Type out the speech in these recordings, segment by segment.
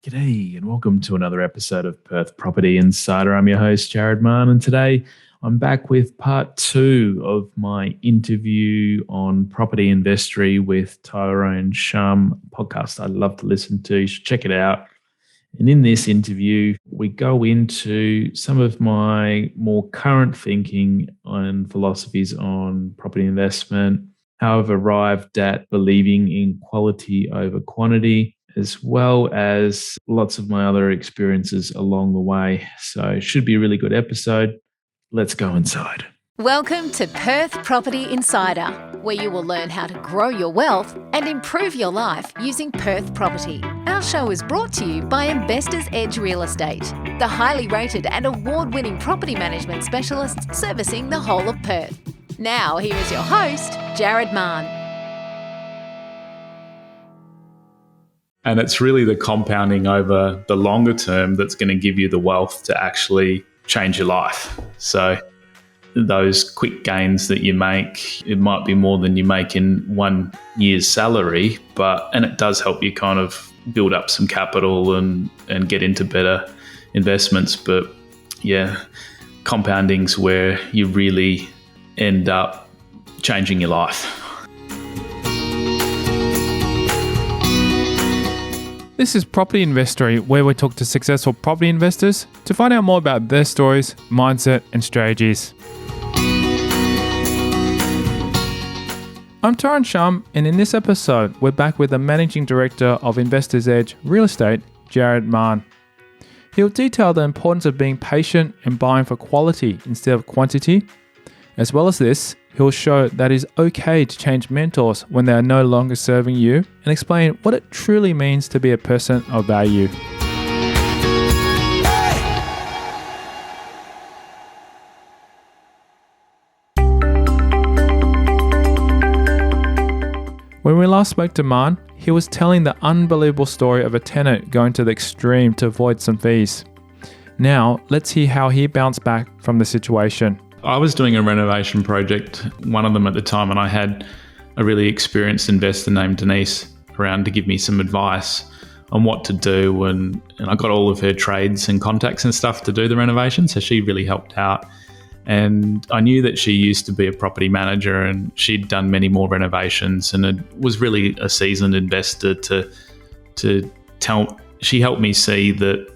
G'day and welcome to another episode of Perth Property Insider. I'm your host, Jarrad, and today I'm back with part 2 of my interview on Property Investory with Tyrone Shum, a podcast I love to listen to. You should check it out. And in this interview, we go into some of my more current thinking and philosophies on property investment, how I've arrived at believing in quality over quantity, as well as lots of my other experiences along the way. So it should be a really good episode. Let's go inside. Welcome to Perth Property Insider, where you will learn how to grow your wealth and improve your life using Perth property. Our show is brought to you by Investors Edge Real Estate, the highly rated and award-winning property management specialists servicing the whole of Perth. Now, here is your host, Jarrad. And it's really the compounding over the longer term that's going to give you the wealth to actually change your life. So those quick gains that you make, it might be more than you make in 1 year's salary, and it does help you kind of build up some capital and get into better investments. But yeah, compounding's where you really end up changing your life. This is Property Investory, where we talk to successful property investors to find out more about their stories, mindset, and strategies. I'm Tyrone Shum, and in this episode, we're back with the Managing Director of Investors Edge Real Estate, Jarrad. He'll detail the importance of being patient and buying for quality instead of quantity. As well as this, he'll show that it's okay to change mentors when they are no longer serving you and explain what it truly means to be a person of value. When we last spoke to Man, he was telling the unbelievable story of a tenant going to the extreme to avoid some fees. Now, let's hear how he bounced back from the situation. I was doing a renovation project, one of them at the time, and I had a really experienced investor named Denise around to give me some advice on what to do. And I got all of her trades and contacts and stuff to do the renovation, so she really helped out. And I knew that she used to be a property manager and she'd done many more renovations and it was really a seasoned investor she helped me see that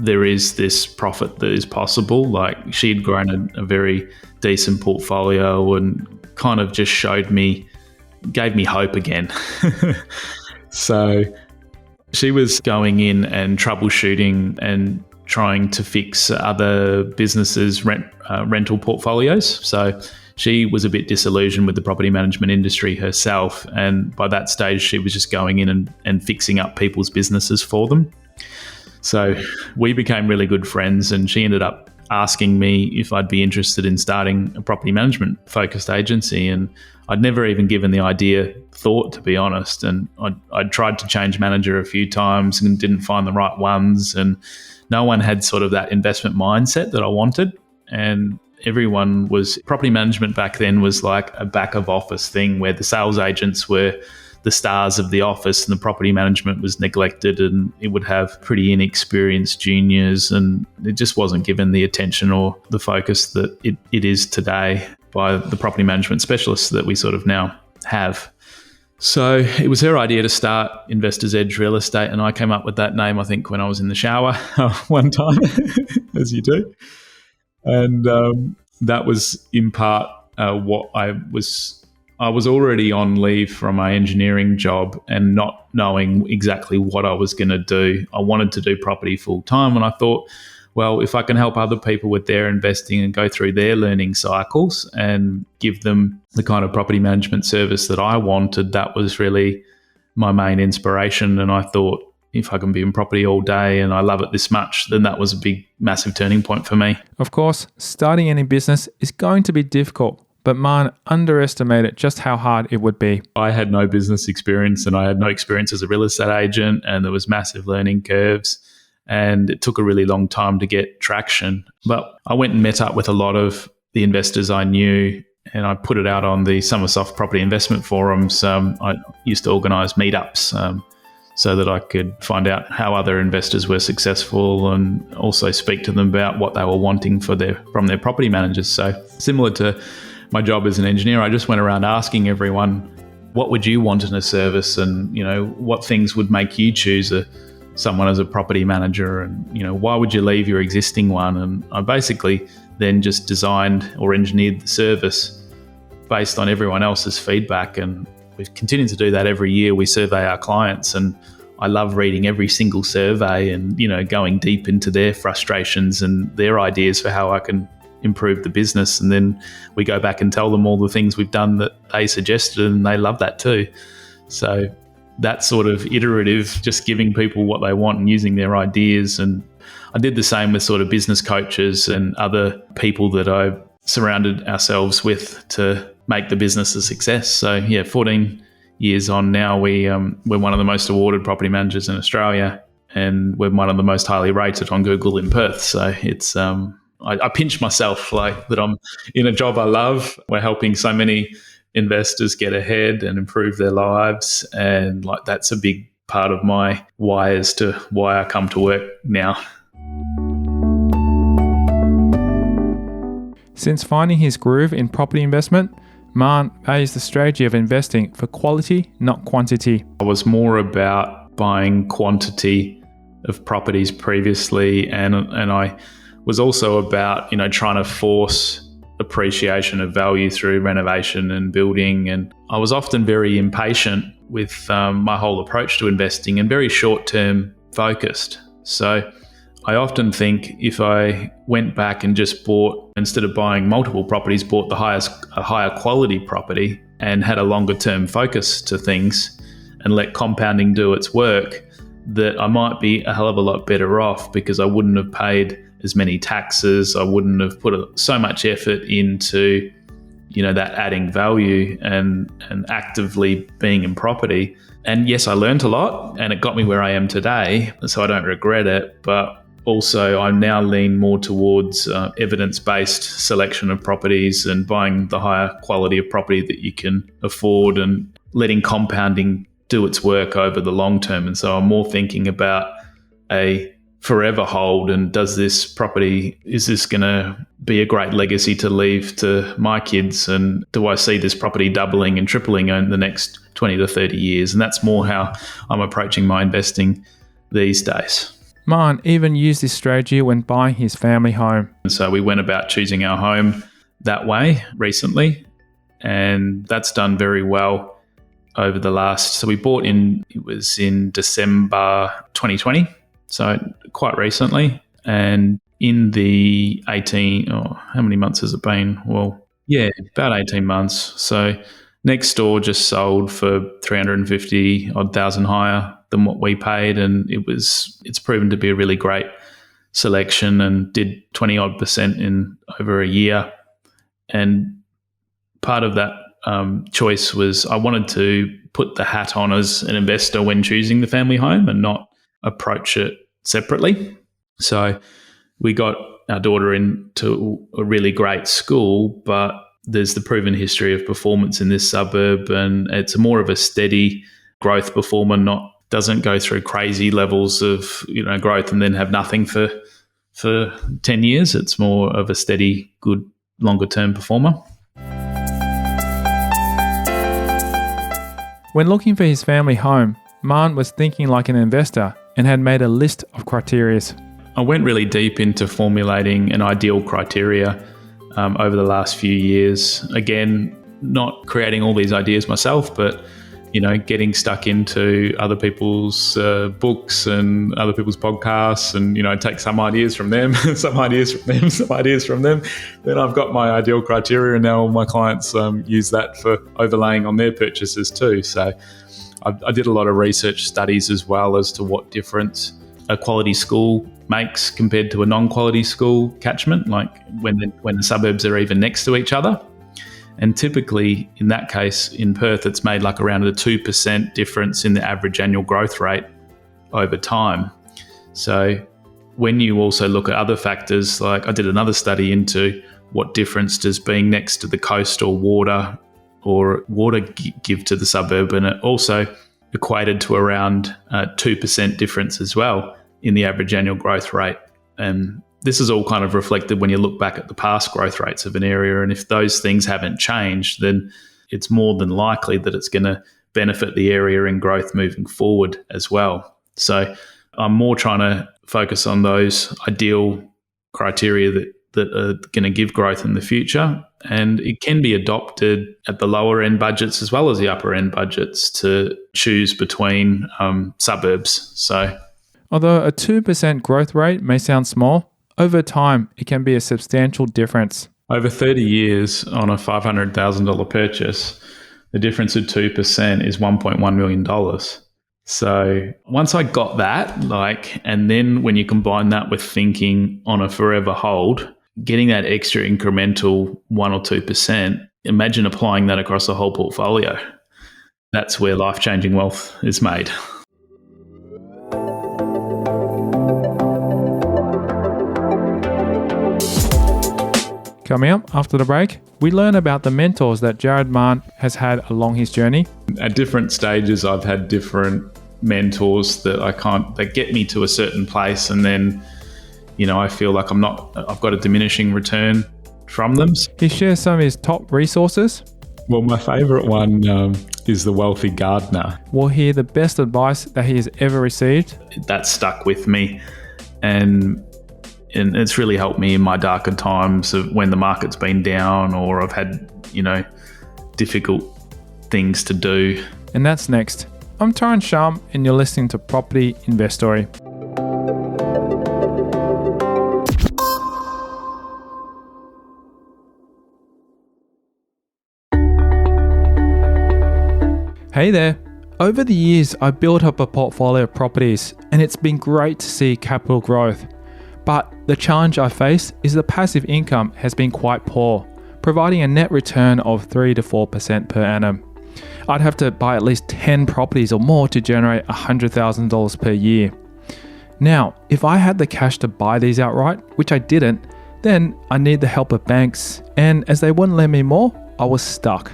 there is this profit that is possible. Like, she'd grown a very decent portfolio and kind of just gave me hope again. So she was going in and troubleshooting and trying to fix other businesses' rental portfolios. So she was a bit disillusioned with the property management industry herself. And by that stage, she was just going in and fixing up people's businesses for them. So we became really good friends, and she ended up asking me if I'd be interested in starting a property management focused agency. And I'd never even given the idea thought, to be honest. And I'd tried to change manager a few times and didn't find the right ones. And no one had sort of that investment mindset that I wanted. And property management back then was like a back of office thing where the sales agents were the stars of the office and the property management was neglected, and it would have pretty inexperienced juniors, and it just wasn't given the attention or the focus that it is today by the property management specialists that we sort of now have. So it was her idea to start Investors Edge Real Estate, and I came up with that name, I think, when I was in the shower one time, as you do. And that was in part what I was already on leave from my engineering job and not knowing exactly what I was going to do. I wanted to do property full time, and I thought, well, if I can help other people with their investing and go through their learning cycles and give them the kind of property management service that I wanted, that was really my main inspiration. And I thought, if I can be in property all day and I love it this much, then that was a big, massive turning point for me. Of course, starting any business is going to be difficult, but Man underestimated just how hard it would be. I had no business experience and I had no experience as a real estate agent, and there was massive learning curves, and it took a really long time to get traction. But I went and met up with a lot of the investors I knew, and I put it out on the Summersoft Property Investment Forums. I used to organise meetups. so that I could find out how other investors were successful and also speak to them about what they were wanting from their property managers. So similar to my job as an engineer, I just went around asking everyone, what would you want in a service, and what things would make you choose someone as a property manager, and why would you leave your existing one? And I basically then just designed or engineered the service based on everyone else's feedback, and we continue to do that every year. We survey our clients, and I love reading every single survey and going deep into their frustrations and their ideas for how I can improve the business. And then we go back and tell them all the things we've done that they suggested, and they love that too. So that sort of iterative, just giving people what they want and using their ideas. And I did the same with sort of business coaches and other people that I surrounded ourselves with to make the business a success. So 14 years on now, we're one of the most awarded property managers in Australia, and we're one of the most highly rated on Google in Perth. So it's I pinch myself like that I'm in a job I love. We're helping so many investors get ahead and improve their lives, and like that's a big part of my why as to why I come to work now. Since finding his groove in property investment, Marn values the strategy of investing for quality, not quantity. I was more about buying quantity of properties previously, and I was also about trying to force appreciation of value through renovation and building. And I was often very impatient with my whole approach to investing and very short-term focused. So I often think if I went back and just bought, instead of buying multiple properties, bought a higher quality property and had a longer term focus to things and let compounding do its work, that I might be a hell of a lot better off, because I wouldn't have paid as many taxes. I wouldn't have put so much effort into, that adding value and actively being in property. And yes, I learned a lot and it got me where I am today, so I don't regret it. But also, I now lean more towards evidence-based selection of properties and buying the higher quality of property that you can afford, and letting compounding do its work over the long term. And so I'm more thinking about a forever hold, and is this going to be a great legacy to leave to my kids, and do I see this property doubling and tripling in the next 20 to 30 years? And that's more how I'm approaching my investing these days. Marn even used this strategy when buying his family home. And so we went about choosing our home that way recently, and that's done very well over the last, so we bought it was in December 2020, so quite recently. And in the how many months has it been? Well, about 18 months. So next door just sold for 350,000 higher than what we paid, and it's proven to be a really great selection, and did 20% in over a year. And part of that choice was I wanted to put the hat on as an investor when choosing the family home and not approach it separately. So we got our daughter into a really great school, but there's the proven history of performance in this suburb, and it's more of a steady growth performer, doesn't go through crazy levels of growth and then have nothing for 10 years. It's more of a steady, good, longer term performer. When looking for his family home, Marn was thinking like an investor and had made a list of criteria. I went really deep into formulating an ideal criteria over the last few years. Again, not creating all these ideas myself, but getting stuck into other people's books and other people's podcasts, and take some ideas from them, some ideas from them, some ideas from them. Then I've got my ideal criteria, and now all my clients use that for overlaying on their purchases too. So I did a lot of research studies as well as to what difference a quality school makes compared to a non-quality school catchment, like when the suburbs are even next to each other. And typically, in that case, in Perth, it's made like around a 2% difference in the average annual growth rate over time. So when you also look at other factors, like I did another study into what difference does being next to the coast or water give to the suburb. And it also equated to around 2% difference as well in the average annual growth rate. And this is all kind of reflected when you look back at the past growth rates of an area. And if those things haven't changed, then it's more than likely that it's going to benefit the area in growth moving forward as well. So I'm more trying to focus on those ideal criteria that are going to give growth in the future. And it can be adopted at the lower end budgets as well as the upper end budgets to choose between suburbs. So, Although a 2% growth rate may sound small, over time it can be a substantial difference. over 30 years on a $500,000 purchase, the difference of 2% is $1.1 million. So once I got that, and then when you combine that with thinking on a forever hold, getting that extra incremental 1 or 2%, imagine applying that across the whole portfolio. That's where life-changing wealth is made. Coming up after the break, we learn about the mentors that Jarrad Mann has had along his journey. At different stages, I've had different mentors that get me to a certain place, and then, I feel like I've got a diminishing return from them. He shares some of his top resources. Well, my favourite one is The Wealthy Gardener. We'll hear the best advice that he has ever received. That stuck with me, and it's really helped me in my darker times of when the market's been down or I've had, difficult things to do. And that's next. I'm Tyrone Shum, and you're listening to Property Investory. Hey there. Over the years, I've built up a portfolio of properties, and it's been great to see capital growth. But the challenge I face is the passive income has been quite poor, providing a net return of 3 to 4% per annum. I'd have to buy at least 10 properties or more to generate $100,000 per year. Now, if I had the cash to buy these outright, which I didn't, then I need the help of banks, and as they wouldn't lend me more, I was stuck.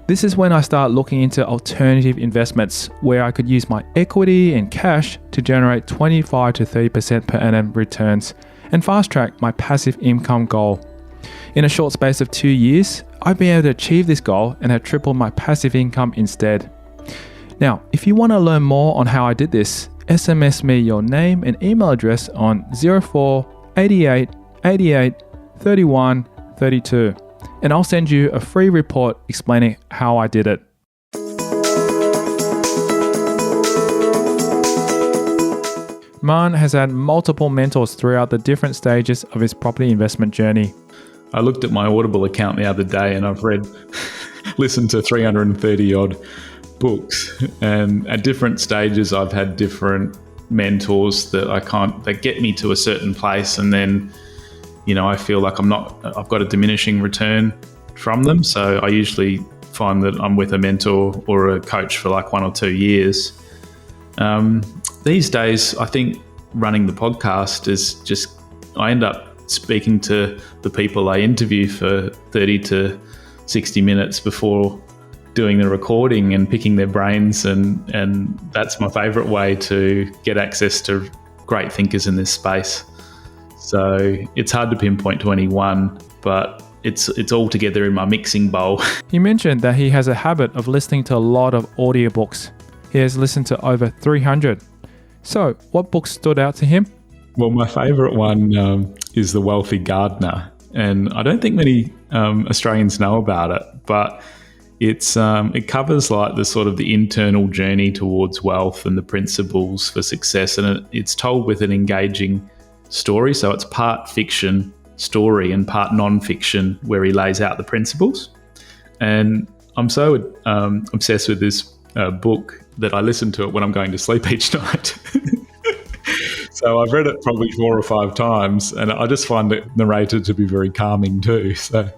This is when I start looking into alternative investments where I could use my equity and cash to generate 25 to 30% per annum returns and fast track my passive income goal. In a short space of 2 years, I've been able to achieve this goal and have tripled my passive income instead. Now, if you want to learn more on how I did this, SMS me your name and email address on 04 88 88 31 32. And I'll send you a free report explaining how I did it. Mann has had multiple mentors throughout the different stages of his property investment journey. I looked at my Audible account the other day and I've listened to 330 odd books, and at different stages I've had different mentors that get me to a certain place, and then I feel like I've got a diminishing return from them. So I usually find that I'm with a mentor or a coach for 1 or 2 years. These days, I think running the podcast is just, I end up speaking to the people I interview for 30 to 60 minutes before doing the recording and picking their brains. And that's my favorite way to get access to great thinkers in this space. So it's hard to pinpoint to anyone, but it's all together in my mixing bowl. He mentioned that he has a habit of listening to a lot of audiobooks. He has listened to over 300. So what books stood out to him? Well, my favourite one is The Wealthy Gardener. And I don't think many Australians know about it, but it covers the sort of the internal journey towards wealth and the principles for success. And it's told with an engaging story. So it's part fiction story and part non-fiction, where he lays out the principles. And I'm so obsessed with this book that I listen to it when I'm going to sleep each night. So I've read it probably 4 or 5 times, and I just find it narrated to be very calming too. So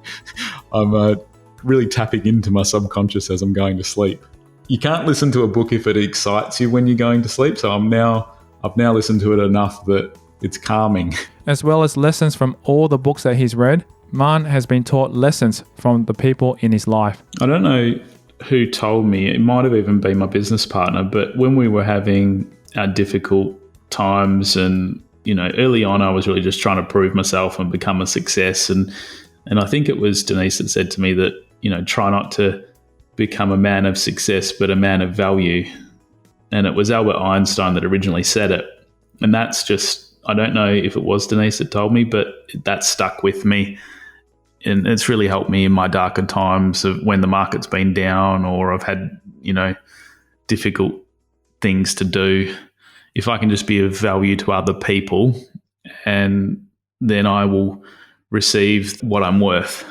I'm really tapping into my subconscious as I'm going to sleep. You can't listen to a book if it excites you when you're going to sleep. So I've now listened to it enough that it's calming. As well as lessons from all the books that he's read, Mann has been taught lessons from the people in his life. I don't know who told me. It might have even been my business partner, but when we were having our difficult times, and early on I was really just trying to prove myself and become a success, and I think it was Denise that said to me that try not to become a man of success but a man of value. And it was Albert Einstein that originally said it, and that's just, I don't know if it was Denise that told me, but that stuck with me. And it's really helped me in my darker times of when the market's been down or I've had, difficult things to do. If I can just be of value to other people, and then I will receive what I'm worth.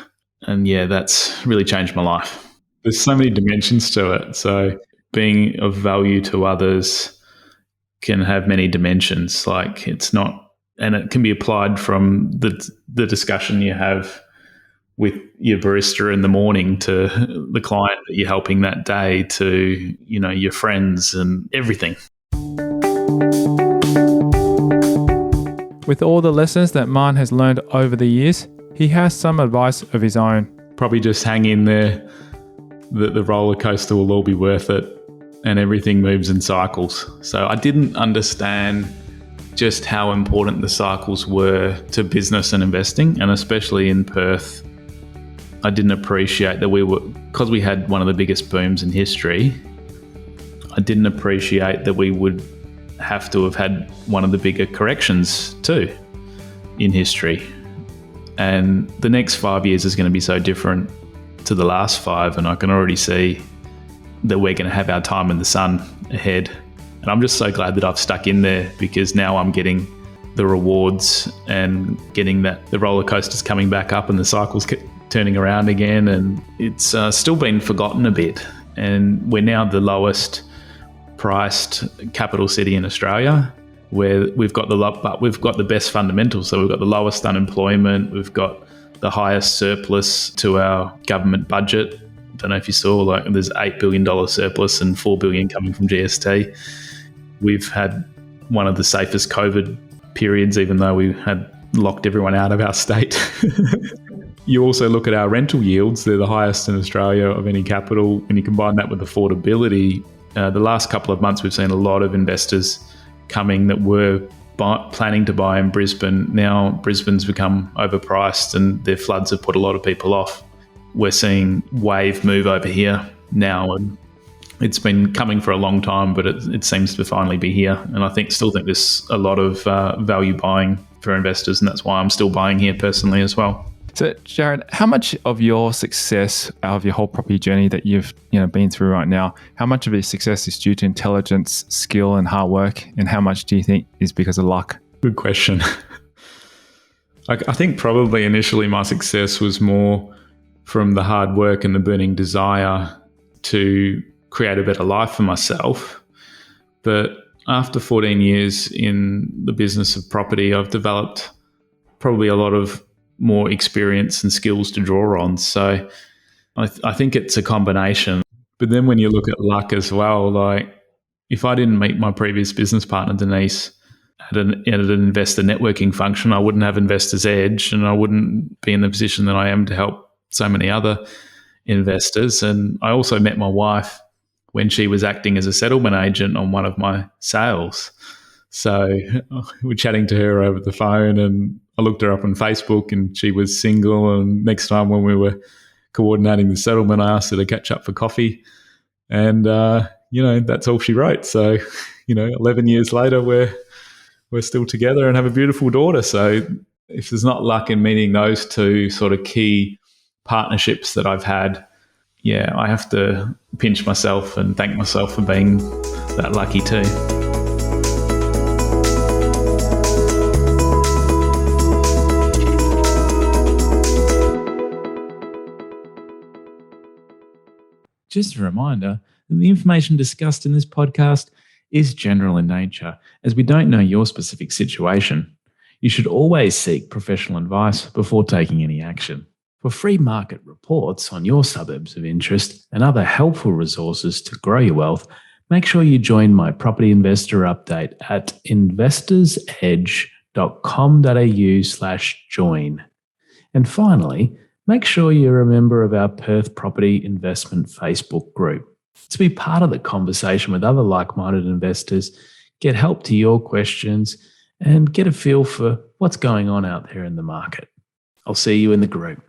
And yeah, that's really changed my life. There's so many dimensions to it. So being of value to others can have many dimensions. Like it's not, and it can be applied from the discussion you have with your barista in the morning to the client that you're helping that day to, your friends and everything. With all the lessons that Marn has learned over the years, he has some advice of his own. Probably just hang in there. The roller coaster will all be worth it, and everything moves in cycles. So I didn't understand just how important the cycles were to business and investing, and especially in Perth. I didn't appreciate that because we had one of the biggest booms in history, I didn't appreciate that we would have to have had one of the bigger corrections too in history. And the next 5 years is going to be so different to the last 5, and I can already see that we're going to have our time in the sun ahead. And I'm just so glad that I've stuck in there, because now I'm getting the rewards and getting that the roller coaster's coming back up and the cycle's turning around again, and it's still been forgotten a bit. And we're now the lowest priced capital city in Australia, where we've got the best fundamentals. So we've got the lowest unemployment, we've got the highest surplus to our government budget. Don't know if you saw, there's $8 billion surplus and $4 billion coming from GST. We've had one of the safest COVID periods, even though we had locked everyone out of our state. You also look at our rental yields, they're the highest in Australia of any capital. When you combine that with affordability, the last couple of months we've seen a lot of investors coming that were planning to buy in Brisbane. Now Brisbane's become overpriced and their floods have put a lot of people off. We're seeing wave move over here now, and it's been coming for a long time, but it seems to finally be here. And I still think there's a lot of value buying for investors, and that's why I'm still buying here personally as well. So, Jarrad, how much of your success out of your whole property journey that you've been through right now, how much of your success is due to intelligence, skill, and hard work, and how much do you think is because of luck? Good question. I think probably initially my success was more from the hard work and the burning desire to create a better life for myself. But after 14 years in the business of property, I've developed probably a lot of more experience and skills to draw on. So I think it's a combination. But then when you look at luck as well, if I didn't meet my previous business partner, Denise, at an investor networking function, I wouldn't have Investors Edge, and I wouldn't be in the position that I am to help so many other investors. And I also met my wife when she was acting as a settlement agent on one of my sales. So we're chatting to her over the phone, and I looked her up on Facebook and she was single. And next time when we were coordinating the settlement, I asked her to catch up for coffee. And, that's all she wrote. So, 11 years later, we're still together and have a beautiful daughter. So if there's not luck in meeting those two sort of key partnerships that I've had, I have to pinch myself and thank myself for being that lucky too. Just a reminder that the information discussed in this podcast is general in nature, as we don't know your specific situation. You should always seek professional advice before taking any action. For free market reports on your suburbs of interest and other helpful resources to grow your wealth, make sure you join my Property Investor Update at investorsedge.com.au/join. And finally, make sure you're a member of our Perth Property Investment Facebook group to be part of the conversation with other like-minded investors, get help to your questions, and get a feel for what's going on out there in the market. I'll see you in the group.